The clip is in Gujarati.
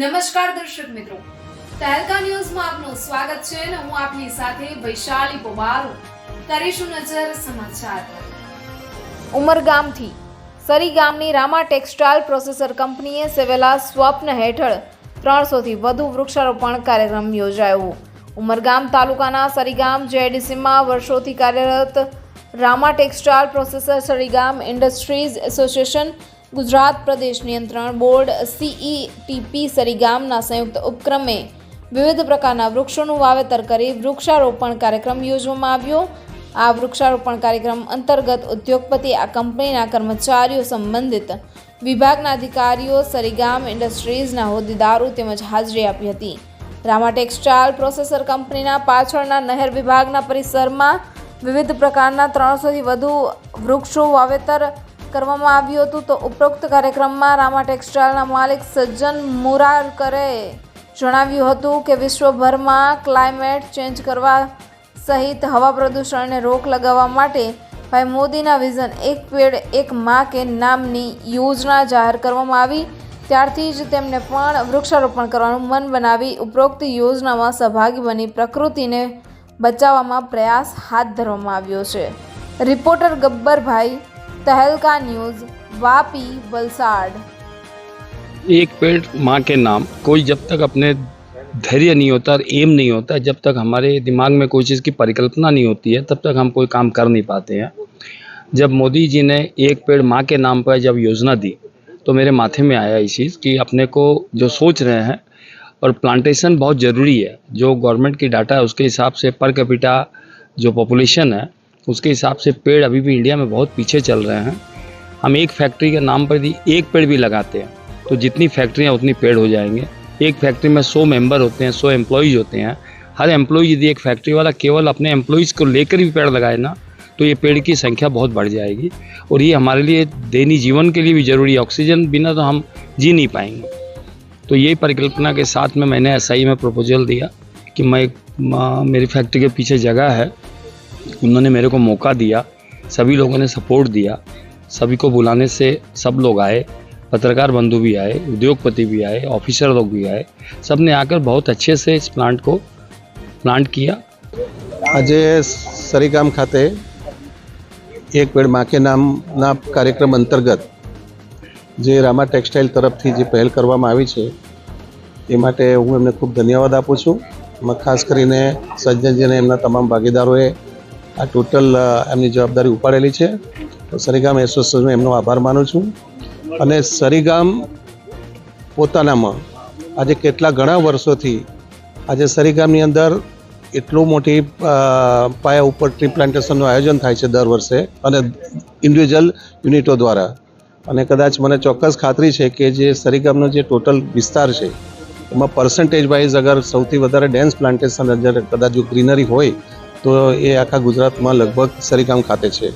નમસ્કાર દર્શક મિત્રો, તહેલકા ન્યૂઝમાં આપનું સ્વાગત છે અને હું આપની સાથે વૈશાલી પોબારો. કરીશું નજર સમાચાર પર. ઉમરગામથી સરીગામની રામા ટેક્સટાઇલ પ્રોસેસર કંપનીએ સેવેલા સ્વપ્ન હેઠળ 300 થી વધુ વૃક્ષારોપણ કાર્યક્રમ યોજાયો. ઉમરગામ તાલુકાના સરીગામ જેડીસીમાં વર્ષોથી કાર્યરત Rama textile processor Sarigam industries association, Gujarat પ્રદેશ નિયંત્રણ બોર્ડ CETP સરીગામના સંયુક્ત ઉપક્રમે વિવિધ પ્રકારના વૃક્ષોનું વાવેતર કરી વૃક્ષારોપણ કાર્યક્રમ યોજવામાં આવ્યો. આ વૃક્ષારોપણ કાર્યક્રમ અંતર્ગત ઉદ્યોગપતિ, આ કંપનીના કર્મચારીઓ, સંબંધિત વિભાગના અધિકારીઓ, સરીગામ ઇન્ડસ્ટ્રીઝના હોદ્દેદારો તેમજ હાજરી આપી હતી. રામા ટેક્સટાઇલ પ્રોસેસર કંપનીના પાછળના નહેર વિભાગના પરિસરમાં વિવિધ પ્રકારના 300 થી વધુ વૃક્ષો વાવેતર કરવામાં આવ્યું હતું. તો ઉપરોક્ત કાર્યક્રમમાં રામા ટેક્સટાઇલના માલિક સજ્જન મુરારકરે જણાવ્યું હતું કે વિશ્વભરમાં ક્લાઇમેટ ચેન્જ કરવા સહિત હવા પ્રદૂષણને રોક લગાવવા માટે ભાઈ મોદીના વિઝન એક પેડ એક માં કે નામની યોજના જાહેર કરવામાં આવી. ત્યારથી જ તેમને પણ વૃક્ષારોપણ કરવાનું મન બનાવી ઉપરોક્ત યોજનામાં સહભાગી બની પ્રકૃતિને બચાવવામાં પ્રયાસ હાથ ધરવામાં આવ્યો છે. રિપોર્ટર ગબ્બરભાઈ, तहलका न्यूज़, वापी, वलसाड. एक पेड़ माँ के नाम, कोई जब तक अपने धैर्य नहीं होता और एम नहीं होता, जब तक हमारे दिमाग में कोई चीज़ की परिकल्पना नहीं होती है, तब तक हम कोई काम कर नहीं पाते हैं. जब मोदी जी ने एक पेड़ माँ के नाम पर जब योजना दी तो मेरे माथे में आया इस चीज़ कि अपने को जो सोच रहे हैं और प्लांटेशन बहुत ज़रूरी है. जो गवर्नमेंट की डाटा है उसके हिसाब से पर कैपिटा जो पॉपुलेशन है उसके हिसाब से पेड़ अभी भी इंडिया में बहुत पीछे चल रहे हैं. हम एक फैक्ट्री के नाम पर यदि एक पेड़ भी लगाते हैं तो जितनी फैक्ट्रियाँ उतनी पेड़ हो जाएंगे. एक फैक्ट्री में 100 मेंबर होते हैं, 100 एम्प्लॉयज़ होते हैं. हर एम्प्लॉय यदि एक फैक्ट्री वाला केवल अपने एम्प्लॉयज़ को लेकर भी पेड़ लगाए ना तो ये पेड़ की संख्या बहुत बढ़ जाएगी और ये हमारे लिए दैनिक जीवन के लिए भी ज़रूरी है. ऑक्सीजन बिना तो हम जी नहीं पाएंगे. तो यही परिकल्पना के साथ में मैंने SI में प्रपोजल दिया कि मेरी फैक्ट्री के पीछे जगह है, उन्होंने मेरे को मौका दिया, सभी लोगों ने सपोर्ट दिया. सभी को बुलाने से सब लोग आए, पत्रकार बंधु भी आए, उद्योगपति भी आए, ऑफिसर लोग भी आए. सब ने आकर बहुत अच्छे से इस प्लांट को प्लांट किया. આજે સરીગામ ખાતે એક પેડ માં કે નામના કાર્યક્રમ અંતર્ગત જે રામા ટેક્સટાઇલ તરફથી જે પહેલ કરવામાં આવી છે એ માટે હું એમને ખૂબ ધન્યવાદ આપું છું. એમાં ખાસ કરીને સજ્જનજીને એમના તમામ ભાગીદારોએ આ ટોટલ એમની જવાબદારી ઉપાડેલી છે. તો સરીગામ એસોસિએશનનો એમનો આભાર માનું છું. અને સરીગામ પોતાનામાં આજે ઘણા વર્ષોથી આજે સરીગામની અંદર એટલું મોટી પાયા ઉપર ટ્રી પ્લાન્ટેશનનું આયોજન થાય છે દર વર્ષે અને ઇન્ડિવિજ્યુઅલ યુનિટો દ્વારા. અને કદાચ મને ચોક્કસ ખાતરી છે કે જે સરીગામનો જે ટોટલ વિસ્તાર છે એમાં પર્સન્ટેજ વાઇઝ અગર સૌથી વધારે ડેન્સ પ્લાન્ટેશન કદાચ જો ગ્રીનરી હોય તો એ આખા ગુજરાતમાં લગભગ સરીગામ ખાતે છે.